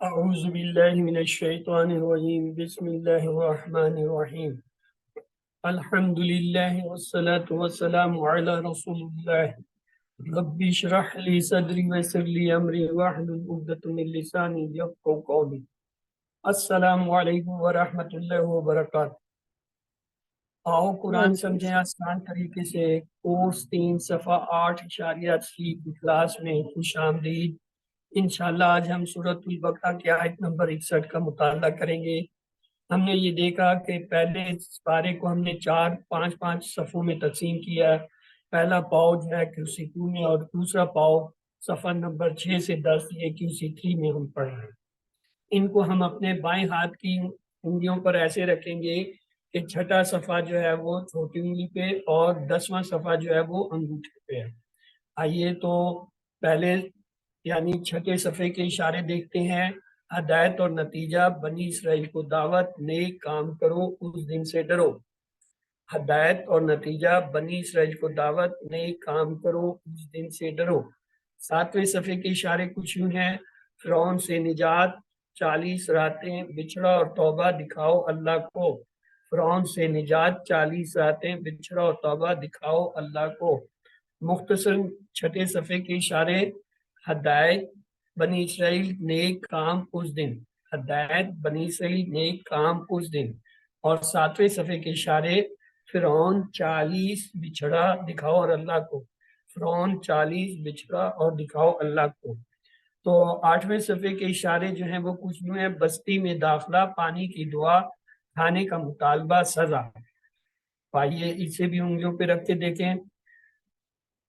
اعوذ باللہ من الشیطان الرجیم بسم اللہ الرحمن الرحیم الحمد للہ والصلاة والسلام علی رسول اللہ رب اشرح لی صدری ویسر لی امری واحلل عقدۃ من لسانی یفقہوا قولی۔ السلام علیکم ورحمۃ اللہ وبرکاتہ۔ آؤ قرآن سمجھیں آسان طریقے سے، کورس 3 صفحہ 8.3 کی کلاس میں خوش آمدید۔ انشاءاللہ آج ہم سورۃ البقرہ کی آیت نمبر 61 کا مطالعہ کریں گے۔ ہم نے یہ دیکھا کہ پہلے پارے کو ہم نے 4-5 صفحوں میں تقسیم کیا ہے۔ پہلا پاؤ جو ہے QC 2 میں، اور دوسرا پاؤ صفحہ نمبر 6 سے 10 یہ QC 3 میں ہم پڑھ رہے ہیں۔ ان کو ہم اپنے بائیں ہاتھ کی انگلیوں پر ایسے رکھیں گے کہ چھٹا صفحہ جو ہے وہ چھوٹی انگلی پہ اور 10واں صفحہ جو ہے وہ انگوٹھے پہ ہے۔ آئیے تو پہلے یعنی چھٹے صفحے کے اشارے دیکھتے ہیں۔ ہدایت اور نتیجہ، بنی اسرائیل کو دعوت، نیک کام کرو اس دن سے ڈرو۔ ہدایت اور نتیجہ، بنی اسرائیل کو دعوت، نیک کام کرو اس دن سے ڈرو۔ 7ویں صفحے کے اشارے کچھ یوں ہیں: فرعون سے نجات، 40 راتیں، بچھڑا اور توبہ دکھاؤ اللہ کو۔ فرعون سے نجات، 40 راتیں، بچھڑا اور توبہ دکھاؤ اللہ کو۔ مختصر چھٹے صفحے کے اشارے: ہدایت، بنی اسرائیل نیک کام اس دن۔ ہدایت، بنی اسرائیل نیک کام اس دن۔ اور 7ویں صفحے کے اشارے: فرعون 40 بچھڑا دکھاؤ اور اللہ کو۔ فرعون 40 بچھڑا اور دکھاؤ اللہ کو۔ تو 8ویں صفحے کے اشارے جو ہیں وہ کچھ یوں ہیں: بستی میں داخلہ، پانی کی دعا، کھانے کا مطالبہ، سزا۔ آئیے اسے بھی انگلیوں پہ رکھ کے دیکھیں۔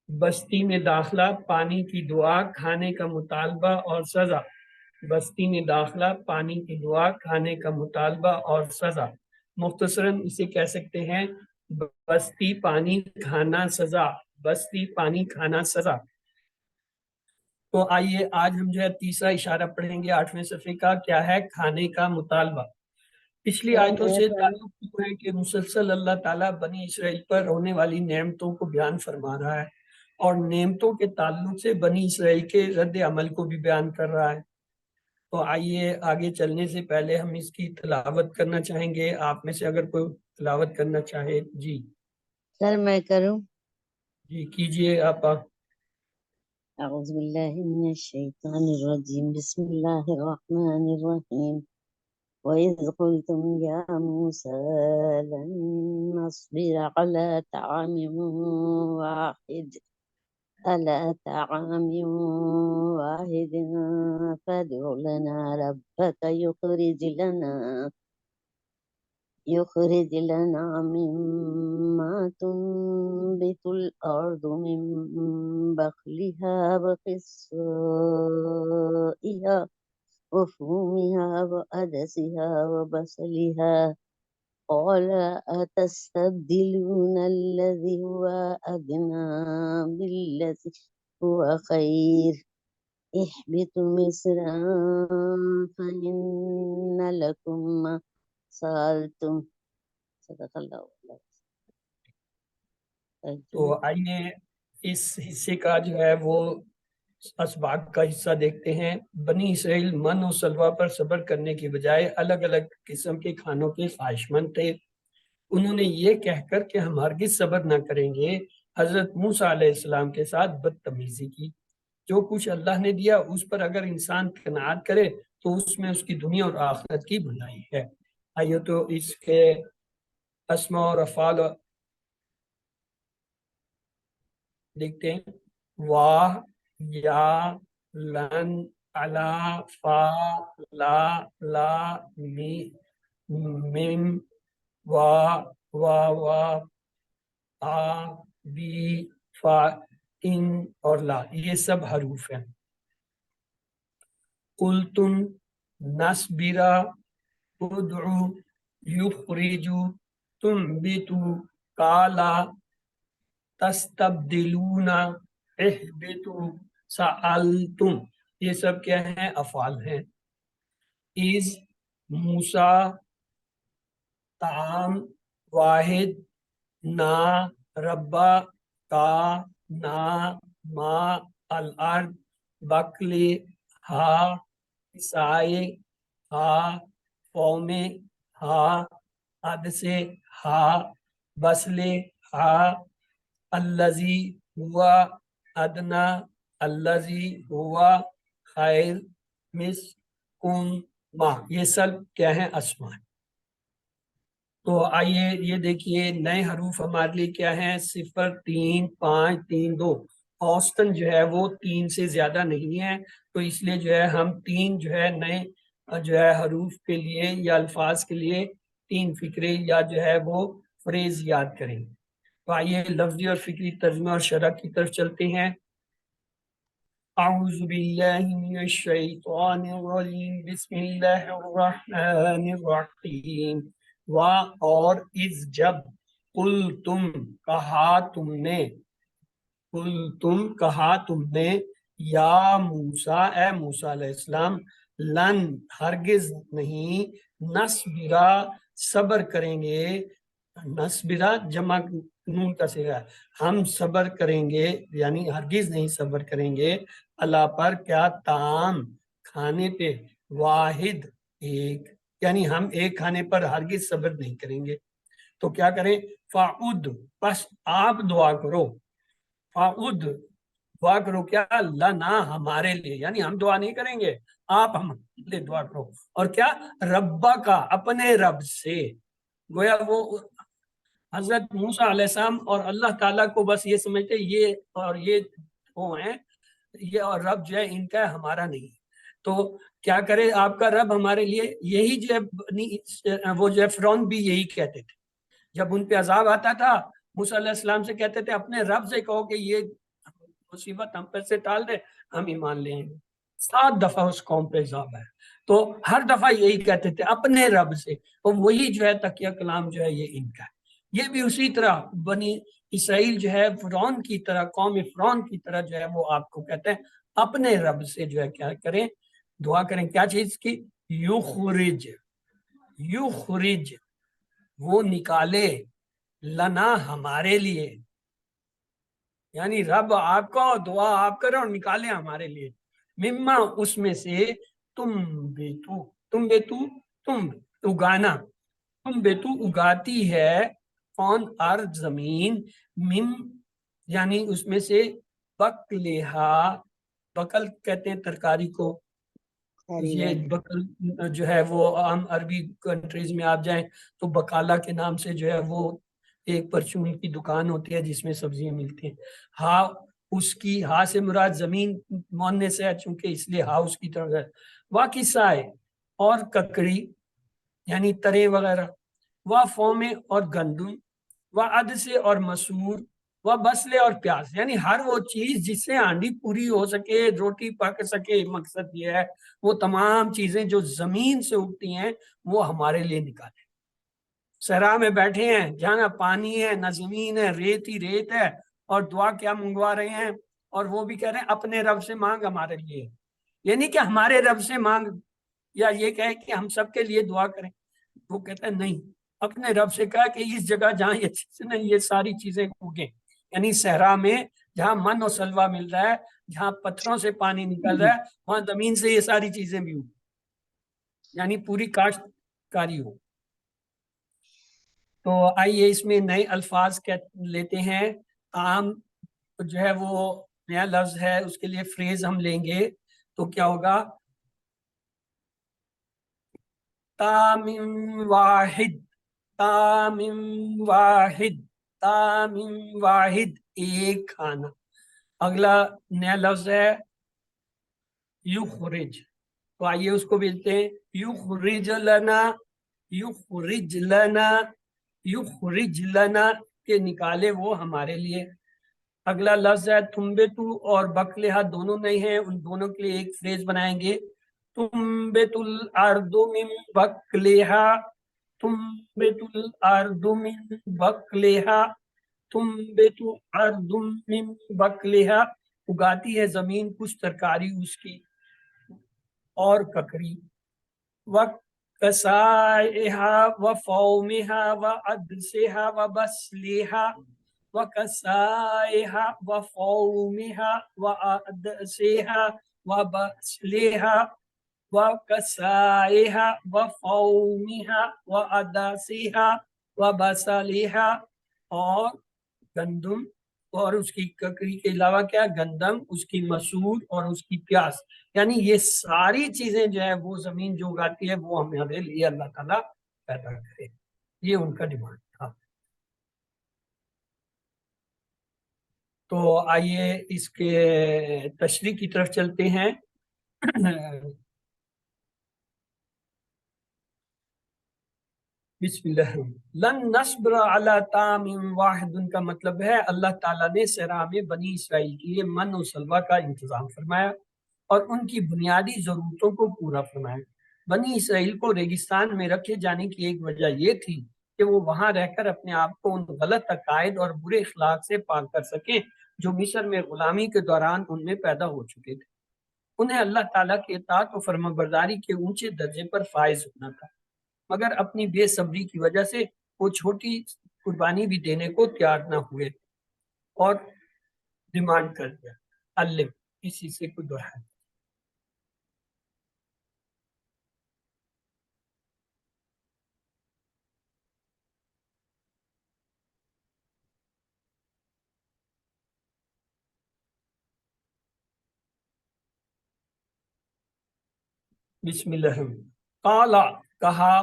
بستی میں داخلہ، پانی کی دعا، کھانے کا مطالبہ اور سزا۔ بستی میں داخلہ، پانی کی دعا، کھانے کا مطالبہ اور سزا۔ مختصراً اسے کہہ سکتے ہیں بستی، پانی، کھانا، سزا۔ بستی، پانی، کھانا، سزا۔ تو آئیے آج ہم جو ہے تیسرا اشارہ پڑھیں گے 8ویں صفحے کا، کیا ہے؟ کھانے کا مطالبہ۔ پچھلی آیتوں سے تعلق ہے کہ مسلسل اللہ تعالیٰ بنی اسرائیل پر ہونے والی نعمتوں کو بیان فرما رہا ہے، اور نعمتوں کے تعلق سے بنی اسرائیل کے رد عمل کو بھی بیان کر رہا ہے۔ تو آئیے آگے چلنے سے پہلے ہم اس کی تلاوت کرنا چاہیں گے۔ آپ میں سے اگر کوئی تلاوت کرنا چاہے جی سر میں کروں؟ جی کیجئے آپ۔ اعوذ باللہ من الشیطان الرجیم، بسم اللہ الرحمن الرحیم۔ وَإِذْ قُلْتُمْ يَا مُوسَىٰ لَن نَّصْبِرَ عَلَىٰ طَعَامٍ وَاحِدٍ فَادْعُ لَنَا رَبَّكَ يخرج لنا مما تنبت الأرض من بقلها وقثائها وفومها وعدسها وبصلها قال أتستبدلون الذي هو أدنى بالذي هو خير اهبطوا مصرا فإن لكم ما سألتم صدق اللہ علیہ تو آئیے اس حصے کا جو ہے وہ اسباق کا حصہ دیکھتے ہیں۔ بنی اسرائیل من و سلوہ پر صبر کرنے کے بجائے الگ الگ قسم کے کھانوں کے خواہش مند تھے۔ انہوں نے یہ کہہ کر کہ ہم ہرگز صبر نہ کریں گے، حضرت موسیٰ علیہ السلام کے ساتھ بدتمیزی کی۔ جو کچھ اللہ نے دیا اس پر اگر انسان قناعت کرے تو اس میں اس کی دنیا اور آخرت کی بھلائی ہے۔ آئیے تو اس کے اسماء اور افعال دیکھتے ہیں۔ واہ، یا، لن، علا، فا، لا، لا، می، مم، وا، وا، آ، بی، فا، ان اور لا، یہ سب حروف ہیں۔ قلتم، نصبرا، ادعو، یخرجو، تنبتو، کالا، تستبدلون، اہبتو، سألتم، یہ سب کیا ہیں؟ افعال ہیں۔ از، موسیٰ، طعام، واحد، نا، ربا، کا، نا، ما، الارض، بکلی، ہا، سائے ہا، فومے ہا، عد سے ہا، بسلے ہا، الذی ہوا، ادنا الذی ہوا، خیر، مس، کم، ما، یہ سب کیا ہیں؟ اسما۔ تو آئیے یہ دیکھیے نئے حروف ہمارے لیے کیا ہیں؟ 0، 3، 5، 3، 2۔ اوسطن جو ہے وہ 3 سے زیادہ نہیں ہے، تو اس لیے جو ہے ہم 3 جو ہے نئے جو ہے حروف کے لیے یا الفاظ کے لیے 3 فکرے یا جو ہے وہ فریز یاد کریں۔ تو آئیے لفظی اور فکری ترجمہ اور شرح کی طرف چلتے ہیں۔ اعوذ باللہ من الشیطان الرجیم، بسم اللہ الرحمن الرحیم۔ اور اس جب، قل تم، کہا تم نے، قل تم، کہا تم نے، یا موسیٰ، اے موسیٰ علیہ السلام، لن، ہرگز نہیں، نصبرا، صبر کریں گے، نصبرا جمع نون کا صیغہ ہے، ہم صبر کریں گے، یعنی ہرگز نہیں صبر کریں گے، اللہ پر، کیا؟ طعام، کھانے پہ، واحد، ایک، یعنی ہم ایک کھانے پر ہرگز صبر نہیں کریں گے۔ تو کیا کریں؟ فَعُدْ، بس آپ دعا کرو، فَعُدْ، دعا کرو، کیا؟ لنا، ہمارے لیے، یعنی ہم دعا نہیں کریں گے، آپ ہمارے لیے دعا کرو، اور کیا؟ ربا کا، اپنے رب سے۔ گویا وہ حضرت موسیٰ علیہ السلام اور اللہ تعالیٰ کو بس یہ سمجھتے یہ اور یہ وہ ہیں، یہ اور رب جو ہے ان کا ہمارا نہیں۔ تو کیا کرے آپ کا رب ہمارے لیے؟ یہی جو ہے وہ جو ہے فرعون بھی یہی کہتے تھے، جب ان پہ عذاب آتا تھا موسیٰ علیہ السلام سے کہتے تھے اپنے رب سے کہو کہ یہ مصیبت ہم پر سے ٹال دے، ہم ایمان لیں گے۔ 7 دفعہ اس قوم پہ عذاب ہے، تو ہر دفعہ یہی کہتے تھے اپنے رب سے، اور وہی جو ہے تقیہ کلام جو ہے یہ ان کا ہے۔ یہ بھی اسی طرح بنی اسرائیل جو ہے فرعون کی طرح، قوم فرعون کی طرح جو ہے وہ آپ کو کہتے ہیں اپنے رب سے جو ہے کیا کریں؟ دعا کریں، کیا چیز کی؟ یخرج، یخرج، وہ نکالے، لنا، ہمارے لیے، یعنی رب آپ کو دعا آپ کرو اور نکالے ہمارے لیے، مما، اس میں سے، تم بیتو، تم بیتو، تم اگانا، تم بیتو اگاتی ہے، کون؟ ارض، زمین، من، یعنی اس میں سے، بقلہا، بقل کہتے ہیں ترکاری کو، یہ بقل جو ہے وہ عام عربی کنٹریز میں آپ جائیں تو بقالہ کے نام سے جو ہے وہ ایک پرچون کی دکان ہوتی ہے جس میں سبزیاں ملتی ہیں۔ ہا، اس کی، ہا سے مراد زمین مؤنث ہے چونکہ اس لیے ہا اس کی طرف ہے۔ واقعی سائے، اور ککڑی یعنی ترے وغیرہ، و فومے، اور گندم، و عدسے، اور مسور، و بسلے، اور پیاز، یعنی ہر وہ چیز جس سے ہانڈی پوری ہو سکے، روٹی پک سکے، مقصد یہ ہے وہ تمام چیزیں جو زمین سے اگتی ہیں وہ ہمارے لیے نکالے۔ صحرا میں بیٹھے ہیں جہاں نہ پانی ہے نہ زمین ہے، ریت ہی ریت ہے، اور دعا کیا منگوا رہے ہیں؟ اور وہ بھی کہہ رہے ہیں اپنے رب سے مانگ ہمارے لیے، یعنی کہ ہمارے رب سے مانگ، یا یہ کہے کہ ہم سب کے لیے دعا کریں۔ وہ کہتا ہے نہیں، اپنے رب سے کہا کہ اس جگہ جہاں یہ چیزیں نہیں، یہ ساری چیزیں اگیں، یعنی صحرا میں جہاں من و سلوہ مل رہا ہے، جہاں پتھروں سے پانی نکل رہا ہے، وہاں زمین سے یہ ساری چیزیں بھی ہوں، یعنی پوری کاشت کاری ہو۔ تو آئیے اس میں نئے الفاظ لیتے ہیں۔ عام جو ہے وہ نیا لفظ ہے، اس کے لیے فریز ہم لیں گے تو کیا ہوگا؟ تامم واحد، تامم واحد، تامم واحد، ایک کھانا۔ اگلا نیا لفظ ہے یخرج، تو آئیے اس کو بولتے ہیں یخرج لنا، یخرج لنا، یخرج لنا، کہ نکالے وہ ہمارے لیے۔ اگلا لفظ ہے تنبتو اور بقلہا، دونوں نہیں ہیں، ان دونوں کے لیے ایک فریز بنائیں گے، تنبت الارض من بقلہا، تنبت الارض من بقلہا، تنبت الارض من بقلہا، اگاتی ہے زمین کچھ ترکاری اس کی، اور ککڑی، وکسائہا وفومہا وعدسہا وبسلہا، وکسائہا وفومہا وعدسہا وبسلہا، وَكَسَائِهَا وَفَوْمِهَا وَعَدَسِهَا وَبَصَلِهَا، اور گندم اور اس کی ککڑی کے علاوہ کیا گندم، اس کی مسور اور اس کی پیاز، یعنی یہ ساری چیزیں جو ہے وہ زمین جو اگاتی ہے وہ ہمارے لیے اللہ تعالیٰ پیدا کرے. یہ ان کا ڈیمانڈ تھا. تو آئیے اس کے تشریح کی طرف چلتے ہیں. بسم اللہ. لن نصبر علی طعام واحد کا مطلب ہے اللہ تعالیٰ نے صحرا میں بنی اسرائیل کے لیے من و سلوہ کا انتظام فرمایا اور ان کی بنیادی ضرورتوں کو پورا فرمایا. بنی اسرائیل کو ریگستان میں رکھے جانے کی ایک وجہ یہ تھی کہ وہ وہاں رہ کر اپنے آپ کو ان غلط عقائد اور برے اخلاق سے پاک کر سکیں جو مصر میں غلامی کے دوران ان میں پیدا ہو چکے تھے. انہیں اللہ تعالیٰ کے اطاعت و فرمانبرداری کے اونچے درجے پر فائز ہونا تھا، مگر اپنی بے صبری کی وجہ سے وہ چھوٹی قربانی بھی دینے کو تیار نہ ہوئے اور ڈیمانڈ کر دیا. علم اسی سے کوئی دوہرا. بسم اللہ. قالا کہا،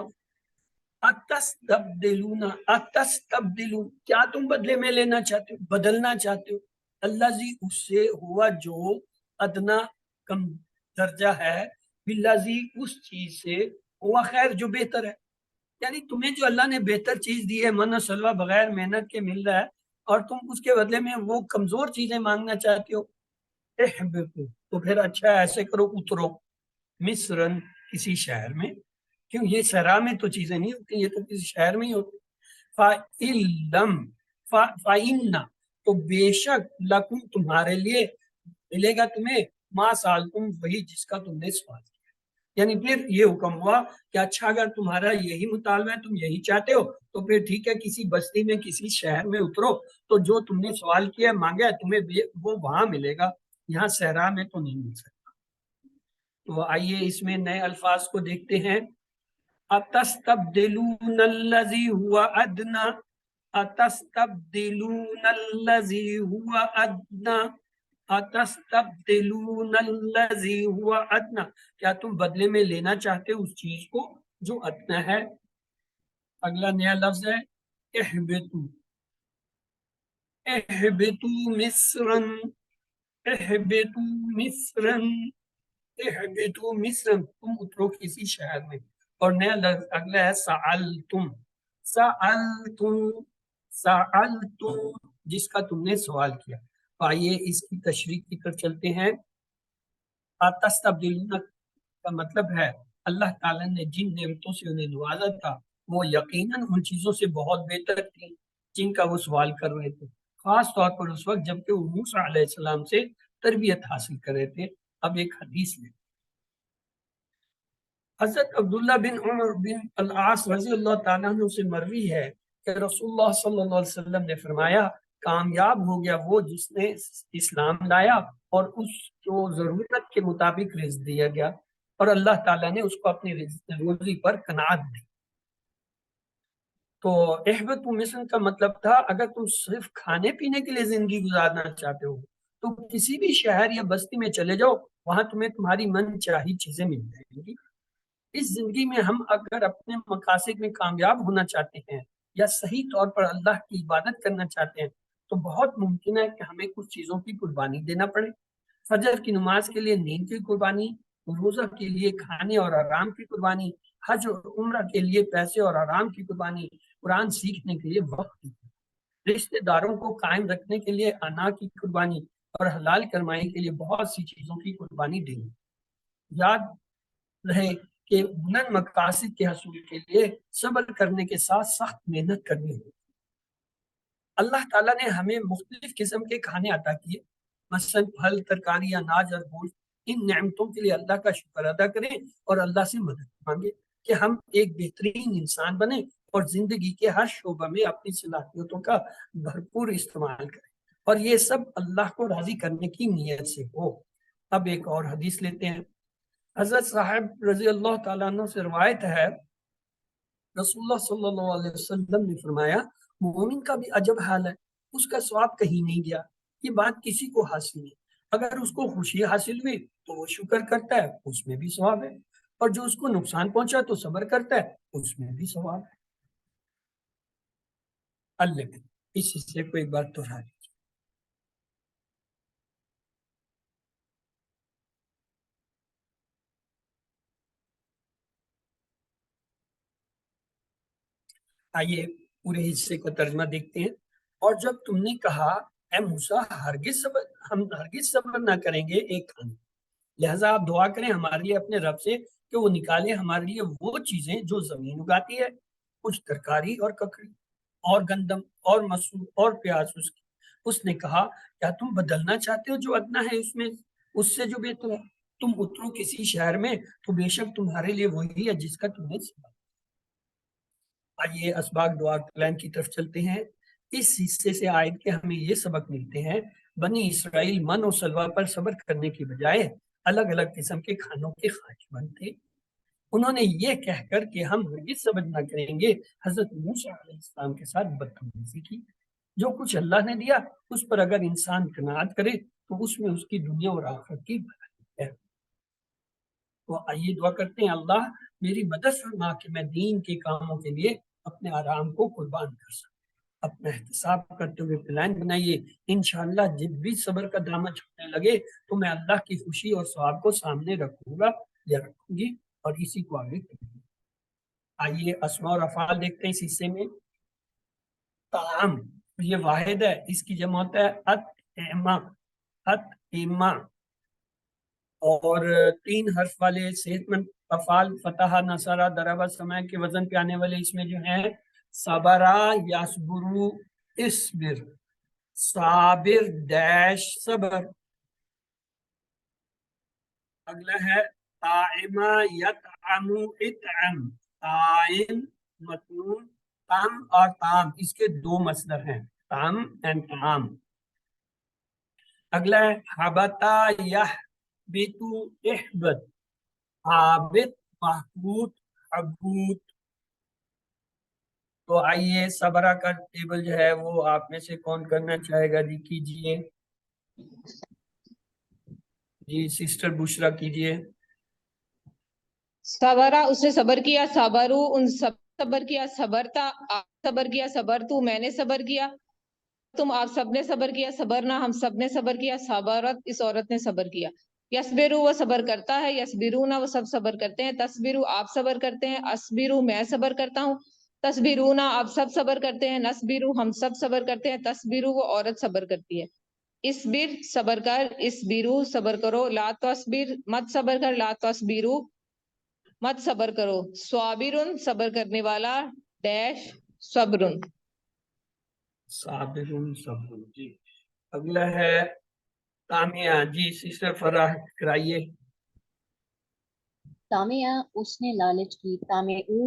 اتستبدلون اتستبدلون کیا تم بدلے میں لینا چاہتے ہو، بدلنا چاہتے ہو، الذی اس سے ہوا جو ادنا کم درجہ ہے، بالذی اس چیز سے ہوا خیر جو بہتر ہے. یعنی تمہیں جو اللہ نے بہتر چیز دی ہے من و سلوہ بغیر محنت کے مل رہا ہے اور تم اس کے بدلے میں وہ کمزور چیزیں مانگنا چاہتے ہو. احبطوا تو پھر اچھا ایسے کرو اترو، مصرن کسی شہر میں، کیوں یہ صحرا میں تو چیزیں نہیں ہوتی، یہ تو کسی شہر میں ہی ہوتی. فَإِلَّمْ فَإِنَّ تو بے شک لَكُمْ تمہارے لیے ملے گا تمہیں ما سالتم وہی جس کا تم نے سوال کیا. یعنی پھر یہ حکم ہوا کہ اچھا اگر تمہارا یہی مطالبہ ہے، تم یہی چاہتے ہو تو پھر ٹھیک ہے کسی بستی میں کسی شہر میں اترو تو جو تم نے سوال کیا مانگا ہے تمہیں وہ وہاں ملے گا، یہاں صحرا میں تو نہیں مل سکتا. تو آئیے اس میں نئے الفاظ کو دیکھتے ہیں. اتستبدلون الذی هو ادنا، اتستبدلون الذی هو ادنا، اتستبدلون الذی هو ادنا کیا تم بدلے میں لینا چاہتے ہو اس چیز کو جو ادنا ہے. اگلا نیا لفظ ہے احبطوا. احبطوا مصرا، احبطوا مصرا، احبطوا مصرا تم اترو کسی شہر میں. اور نیا لفظ اگلا ہے سألتم. سألتم، سألتم جس کا تم نے سوال کیا. آئیے اس کی تشریح کی طرف چلتے ہیں. تستبدلون کا مطلب ہے اللہ تعالیٰ نے جن نعمتوں سے انہیں نوازا تھا وہ یقیناً ان چیزوں سے بہت بہتر تھی جن کا وہ سوال کر رہے تھے، خاص طور پر اس وقت جبکہ وہ موسیٰ علیہ السلام سے تربیت حاصل کر رہے تھے. اب ایک حدیث لیں. حضرت عبداللہ بن عمر بن العاص رضی اللہ تعالیٰ عنہ سے مروی ہے کہ رسول اللہ صلی اللہ علیہ وسلم نے فرمایا کامیاب ہو گیا وہ جس نے اسلام لایا اور اس کو ضرورت کے مطابق رزق دیا گیا اور اللہ تعالیٰ نے اس کو اپنی روزی پر قناعت دی. تو احبت مصر کا مطلب تھا اگر تم صرف کھانے پینے کے لیے زندگی گزارنا چاہتے ہو تو کسی بھی شہر یا بستی میں چلے جاؤ، وہاں تمہیں تمہاری من چاہی چیزیں مل جائیں گی. اس زندگی میں ہم اگر اپنے مقاصد میں کامیاب ہونا چاہتے ہیں یا صحیح طور پر اللہ کی عبادت کرنا چاہتے ہیں تو بہت ممکن ہے کہ ہمیں کچھ چیزوں کی قربانی دینا پڑے. فجر کی نماز کے لیے نیند کی قربانی، روزہ کے لیے کھانے اور آرام کی قربانی، حج اور عمرہ کے لیے پیسے اور آرام کی قربانی، قرآن سیکھنے کے لیے وقت کی، رشتہ داروں کو قائم رکھنے کے لیے انا کی قربانی اور حلال کمائی کے لیے بہت سی چیزوں کی قربانی دینی. یاد رہے کہ بلند مقاصد کے حصول کے لیے صبر کرنے کے ساتھ سخت محنت کرنی ہوگی. اللہ تعالیٰ نے ہمیں مختلف قسم کے کھانے عطا کیے، مثلا پھل، ترکاری، اناج اور گوشت. ان نعمتوں کے لیے اللہ کا شکر ادا کریں اور اللہ سے مدد مانگیں کہ ہم ایک بہترین انسان بنیں اور زندگی کے ہر شعبہ میں اپنی صلاحیتوں کا بھرپور استعمال کریں اور یہ سب اللہ کو راضی کرنے کی نیت سے ہو. اب ایک اور حدیث لیتے ہیں. حضرت صاحب رضی اللہ تعالیٰ عنہ سے روایت ہے، رسول اللہ صلی اللہ علیہ وسلم نے فرمایا مومن کا بھی عجب حال ہے، اس کا ثواب کہیں نہیں گیا، یہ بات کسی کو حاصل نہیں، اگر اس کو خوشی حاصل ہوئی تو وہ شکر کرتا ہے، اس میں بھی ثواب ہے، اور جو اس کو نقصان پہنچا تو صبر کرتا ہے، اس میں بھی ثواب ہے۔ اللہ اس حصے کو ایک بار دہرا دیں۔ آئیے پورے حصے کا ترجمہ دیکھتے ہیں۔ اور جب تم نے کہا اے موسیٰ ہم ہرگز صبر نہ کریں گے ایک کھانے، لہٰذا آپ دعا کریں ہمارے لیے اپنے رب سے کہ وہ نکالے ہمارے لیے وہ چیزیں جو زمین اگاتی ہے، کچھ ترکاری اور ککڑی اور گندم اور مسور اور پیاز اس نے کہا کیا تم بدلنا چاہتے ہو جو ادنا ہے اس میں اس سے جو بہتر ہے؟ تم اترو کسی شہر میں تو بے شک تمہارے لیے وہی ہے جس کا تم نے سبق۔ آئیے اسباق دعا کلام کی طرف چلتے ہیں۔ اس حصے سے آیت کے ہمیں یہ سبق ملتے ہیں، بنی اسرائیل من و سلوہ پر صبر کرنے کی بجائے الگ الگ قسم کے کھانوں کے خواہشمند تھے۔ انہوں نے یہ کہہ کر کہ ہم ہرگز صبر نہ کریں گے حضرت موسیٰ علیہ السلام کے ساتھ بدتمیزی کی۔ جو کچھ اللہ نے دیا اس پر اگر انسان قناعت کرے تو اس میں اس کی دنیا اور آخرت کی بھلائی ہے۔ تو آئیے دعا کرتے ہیں، اللہ میری مدد فرما کہ میں دین کے کاموں کے لیے اپنے آرام کو قربان کر سکوں۔ اپنا احتساب کرتے ہوئے پلان بنائیے، انشاءاللہ جب بھی صبر کا دامن چھوٹنے لگے تو میں اللہ کی خوشی اور ثواب کو سامنے رکھوں گا یا رکھوں گی اور اسی کو آگے کروں گی۔ آئیے اسماء اور افعال دیکھتے ہیں اس حصے میں۔ طعام یہ واحد ہے، اس کی جمع ہوتا ہے اطعمہ، اور 3 حرف والے صحت مند افعال فتح نصرہ ضربہ سمع کے وزن پہ آنے والے اس میں جو ہیں صبرا یصبرو اصبر، صابر ڈیش صبر۔ اگلا ہے طاعمہ یطعمو اطعم، طائم مطعوم، طعم اور طعام اس کے 2 مصدر ہیں، طعم اینڈ طعام۔ اگلا ہے حبتا یحبتو احبت، حابت محبوط حبوط۔ تو آئیے صبرہ کا ٹیبل جو ہے وہ آپ میں سے کون کرنا چاہے گا؟ جی کیجئے، جی سسٹر بشرا کیجئے۔ صبرا اس نے صبر کیا، صبرو ان سب صبر کیا، صبرتا آپ صبر کیا، صبر تو میں نے صبر کیا، تم آپ سب نے صبر کیا، صبرنا ہم سب نے صبر کیا، صبرت اس عورت نے صبر کیا۔ یصبرو وہ صبر کرتا ہے، یصبرونا وہ سب صبر کرتے ہیں، تصبرو آپ صبر کرتے ہیں، اصبرو میں صبر کرتا ہوں، تصبرونا آپ سب صبر کرتے ہیں، نصبرو ہم سب صبر کرتے ہیں، تصبرو وہ عورت صبر کرتی ہے۔ اصبر صبر کر، اصبرو صبر کرو، لا تصبر مت صبر کر، لا تصبرو مت صبر کرو، صابرن صبر کرنے والا ڈیش صبرن۔ صابر صبر، جی اگلا ہے تامیہ، جی سسٹر فراہ کرائیے۔ تامیا اس نے لالچ کی، تامعو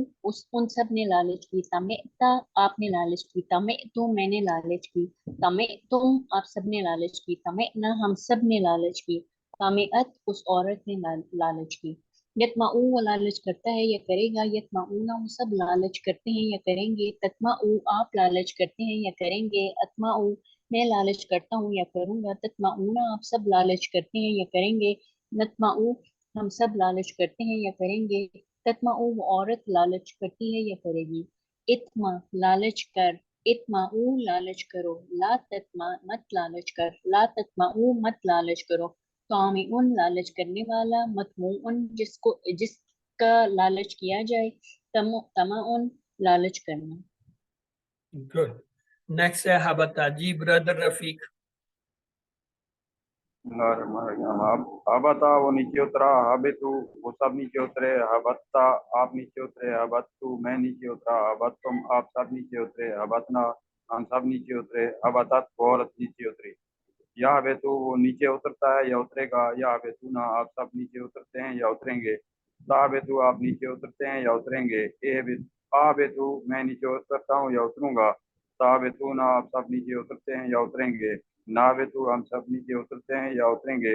ان سب نے لالچ کی، تمعتا آپ نے لالچ کی، تمعتو میں نے لالچ کی، تمعتم آپ سب نے لالچ کی، تمعنا ہم سب نے لالچ کی، تامعت اس عورت نے لالچ کی۔ یتمعو وہ لالچ کرتا ہے یا کرے گا، یتمعونا وہ سب لالچ کرتے ہیں یا کریں گے، تطمعو آپ لالچ کرتے ہیں یا کریں گے، اتمعو میں لالچ کرتا ہوں یا کروں گا، تطمعونا آپ سب لالچ کرتے ہیں یا کریں گے، نطمعو ہم سب لالچ کرتے ہیں یا کریں گے، تطمعو وہ عورت لالچ کرتی ہے یا کرے گی، اتما لالچ کر، اتمعو لالچ کرو، لا تطمع مت لالچ کر، لا تطمعو مت لالچ کرو، طامعن لالچ کرنے والا، مطموعن جس کا لالچ کیا جائے، طمعن لالچ کرنا۔ گڈ، نیکسٹ ہے حبتا، جی بردر رفیق۔ ہبتا وہ نیچے اترا، ہبتو وہ سب نیچے اترے، ہبتا آپ نیچے اترے، ہبتو میں نیچے اترا، ہبتم آپ سب نیچے اترے، ہبتنا ہم سب نیچے اترے، ہبتت وہ عورت نیچے اتری۔ یا ہبتو وہ نیچے اترتا ہے یا اترے گا، یا ہبتونا آپ سب نیچے اترتے ہیں یا اتریں گے، ثابتو آپ نیچے اترتے ہیں یا اتریں گے، آبتو میں نیچے اترتا ہوں یا اتروں گا، ثابتونا آپ سب نیچے اترتے ہیں یا اتریں گے، نابتو ہم سب نیچے اترتے ہیں یا اتریں گے،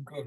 Good.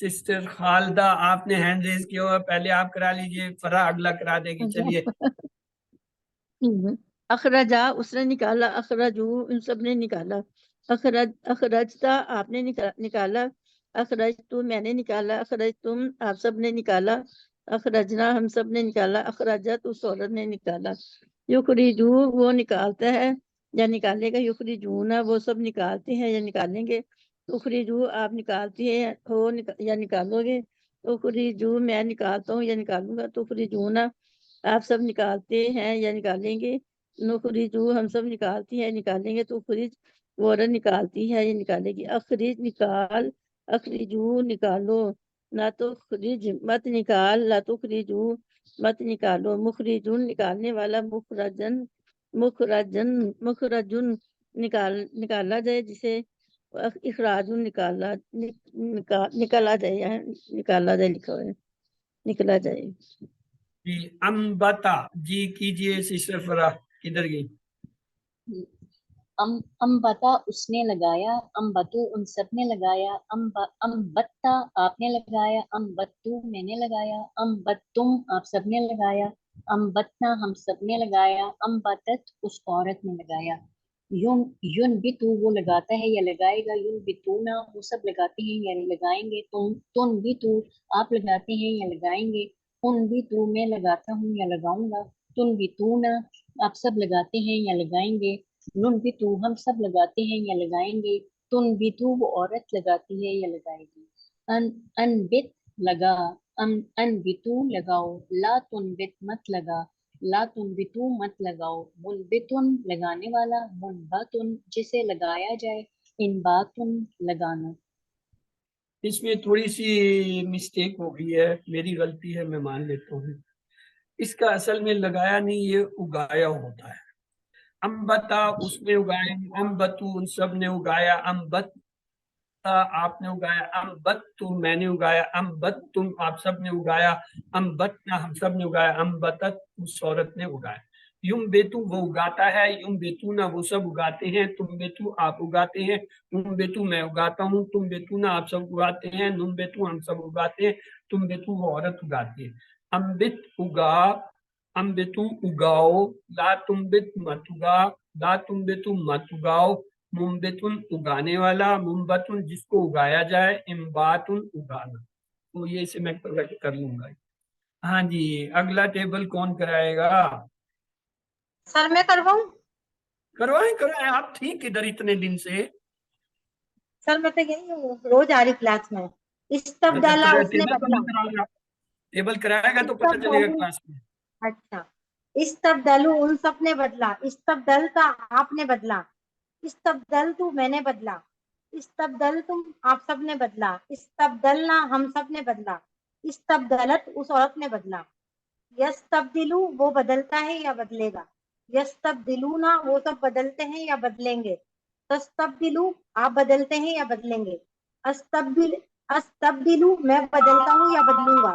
سسٹر خالدہ آپ نے ہینڈ ریز کیا ہوا، پہلے آپ کرا لیجئے، فرا اگلا کرا دے گی. چلیے اخرجا اس نے نکالا، اخرجو ان سب نے نکالا، اخرجتا آپ نے نکالا، اخرج تو میں نے نکالا، اخرج تم آپ سب نے نکالا، اخرجنا ہم سب نے نکالا، اخرجت اس عورت نے نکالا. یخرجو وہ نکالتا ہے یا نکالے گا، یخرجونا وہ سب نکالتے ہیں یا نکالیں گے، اخرجو آپ نکالتی ہیں ہو یا نکالو گے، اخرجو میں نکالتا ہوں یا نکالوں گا، تو اخرجونا آپ سب نکالتے ہیں یا نکالیں گے، نخرجو ہم سب نکالتی ہیں نکالیں گے، تو اخرج وہ عورت نکالتی ہے یا نکالے گی، اخرج نکال، اخرجو نکالو، لا تو خرج مت نکال، لا تو خرجو مت نکالو، مخرجن نکالنے والا، مخرجن نکالا جائے جسے اخراجن نکالا جائے، نکالا جائے لکھا ہے نکلا جائے. جی امبتا جی کیجئے سسٹر فرا، کدھر گئی؟ امبتا اس نے لگایا، امبتو ان سب نے لگایا، امبتا آپ نے لگایا، امبتو میں نے لگایا، امبتم آپ سب نے لگایا، امبتنا ہم سب نے لگایا، امبتت اس عورت نے لگایا. یون بتو وہ لگاتا ہے یا لگائے گا، یون بتونا وہ سب لگاتے ہیں یا لگائیں گے، تن بتو آپ لگاتے ہیں یا لگائیں گے، ان بتو میں لگاتا ہوں یا لگاؤں گا، تن بتونا آپ سب لگاتے ہیں یا لگائیں گے، نن بتو ہم سب لگاتے ہیں یا لگائیں گے، تن بتو وہ عورت لگاتی ہے یا لگائے گی. ان بت لگا، ان بتو لگاؤ، لا تن بت مت لگا، لا تن بتو مت لگاؤ، منبتن لگانے والا، منبتن جسے لگایا جائے، انباتن لگانا. اس میں تھوڑی سی مسٹیک ہو گئی ہے، میری غلطی ہے، میں مان لیتا ہوں. اس کا اصل میں لگایا نہیں، یہ اگایا ہوتا ہے. امبتا اس نے اگایا، امبتو ان سب نے اگایا، امبتا آپ نے اگایا، امبتو میں نے اگایا، امبتتم آپ سب نے اگایا، امبتنا ہم سب نے اگایا، امبتت اس عورت نے اگایا. یم بیتو وہ اگاتا ہے، یم بیتونا وہ سب اگاتے ہیں، تم بیتو آپ اگاتے ہیں، تم بیتو میں اگاتا ہوں، تم بیتونا آپ سب اگاتے ہیں، نم بیتو ہم سب اگاتے ہیں، تم بیتو وہ عورت اگاتی ہے. امبت اگا، امبتو اگاؤ، لا تمبت مت اگا، لا تمبتو مت اگاؤ، ممبتن اگانے والا، ممبتن جس کو اگایا جائے، امباتن اگانا. تو یہ اسے میں کر لوں گا. ہاں جی اگلا ٹیبل کون کرائے گا؟ سر میں کرواؤں؟ کروائیں آپ تھی کدھر اتنے دن سے؟ سر میں تو یہی ہوں، روز آ رہی کلاس میں. استبدالا اس نے بدلا، ٹیبل کرائے گا تو پتہ چلے گا کلاس میں. اچھا استبدلو ان سب نے بدلا، استبدلتا آپ نے بدلا، استبدلتو میں نے بدلا، استبدلتم آپ سب نے بدلا، استبدلنا ہم سب نے بدلا، استبدلت اس عورت نے بدلا. یستبدلو وہ بدلتا ہے یا بدلے گا، یستبدلونا وہ سب بدلتے ہیں یا بدلیں گے، تستبدلو آپ بدلتے ہیں یا بدلیں گے، استبدلو میں بدلتا ہوں یا بدلوں گا،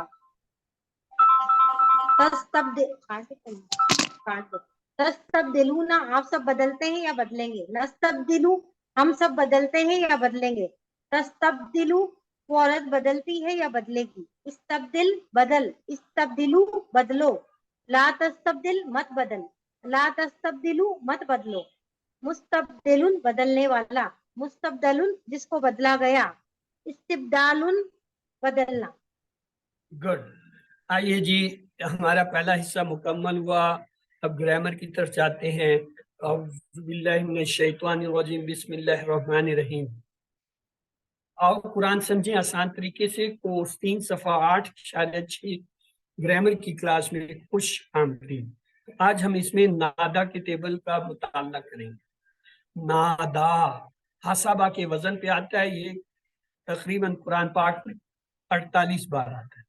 تستبدلونا آپ سب بدلتے ہیں یا بدلیں گے، نستبدلو ہم سب بدلتے ہیں یا بدلیں گے، تستبدلو وہ عورت بدلتی ہے یا بدلے گی، استبدل بدل، استبدلو بدلو، لا تستبدل مت بدل، لا تستبدلو مت بدلو، مستبدل بدلنے والا، مستبدل جس کو بدلا گیا، استبدال بدلنا. گڈ. آئیے جی ہمارا پہلا حصہ مکمل ہوا. اب گرامر کی طرف جاتے ہیں. اعوذ باللہ من الشیطان الرجیم، بسم اللہ الرحمن الرحیم. آؤ قرآن سمجھیں آسان طریقے سے. کورس 3 صفحہ 8 شاید 6 گرامر کی کلاس میں خوش آمدید. آج ہم اس میں نادا کے ٹیبل کا مطالعہ کریں گے. نادا حسابہ کے وزن پہ آتا ہے. یہ تقریباً قرآن پاک میں 48 بار آتا ہے.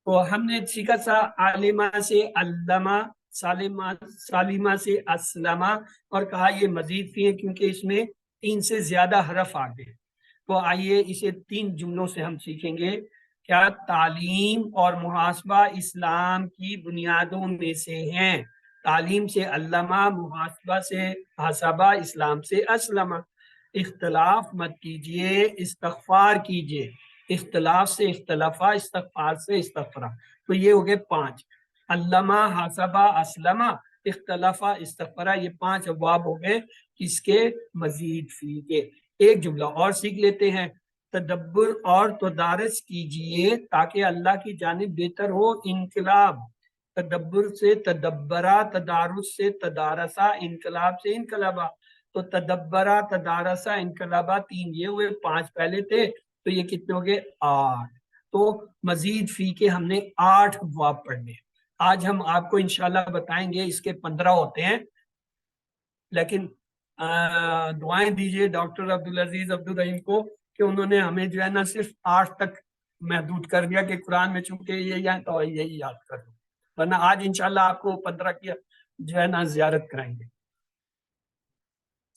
تو ہم نے سیکھا تھا عالمہ سے علامہ، سالمہ سے اسلمہ، اور کہا یہ مزید بھی ہے کیونکہ اس میں 3 سے زیادہ حرف آ گئے. تو آئیے اسے 3 جملوں سے ہم سیکھیں گے. کیا تعلیم اور محاسبہ اسلام کی بنیادوں میں سے ہیں. تعلیم سے علامہ، محاسبہ سے حسابہ، اسلام سے اسلمہ. اختلاف مت کیجئے، استغفار کیجئے. اختلاف سے اختلافا، استغفار سے استغفرا، تو یہ ہو گئے 5. علامہ، حاسبہ، اسلمہ، اختلافا، استغفرا، یہ 5 ابواب ہو گئے کس کے؟ مزید فی کے. ایک جملہ اور سیکھ لیتے ہیں. تدبر اور تدارس کیجئے تاکہ اللہ کی جانب بہتر ہو انقلاب. تدبر سے تدبرا، تدارس سے تدارسا، انقلاب سے انقلابا. تو تدبرا، تدارسا، انقلابا 3 یہ ہوئے، 5 پہلے تھے، تو یہ کتنے ہو گئے؟ 8. تو مزید فی کے ہم نے 8 ابواب پڑھنے. آج ہم آپ کو انشاءاللہ بتائیں گے، اس کے 15 ہوتے ہیں، لیکن دعائیں دیجئے ڈاکٹر عبدالعزیز عبدالرحیم کو کہ انہوں نے ہمیں جو ہے نا صرف 8 تک محدود کر دیا کہ قرآن میں چونکہ یہ ہے تو یہی یاد کر دو، ورنہ آج انشاءاللہ آپ کو 15 کی جو ہے نا زیارت کرائیں گے.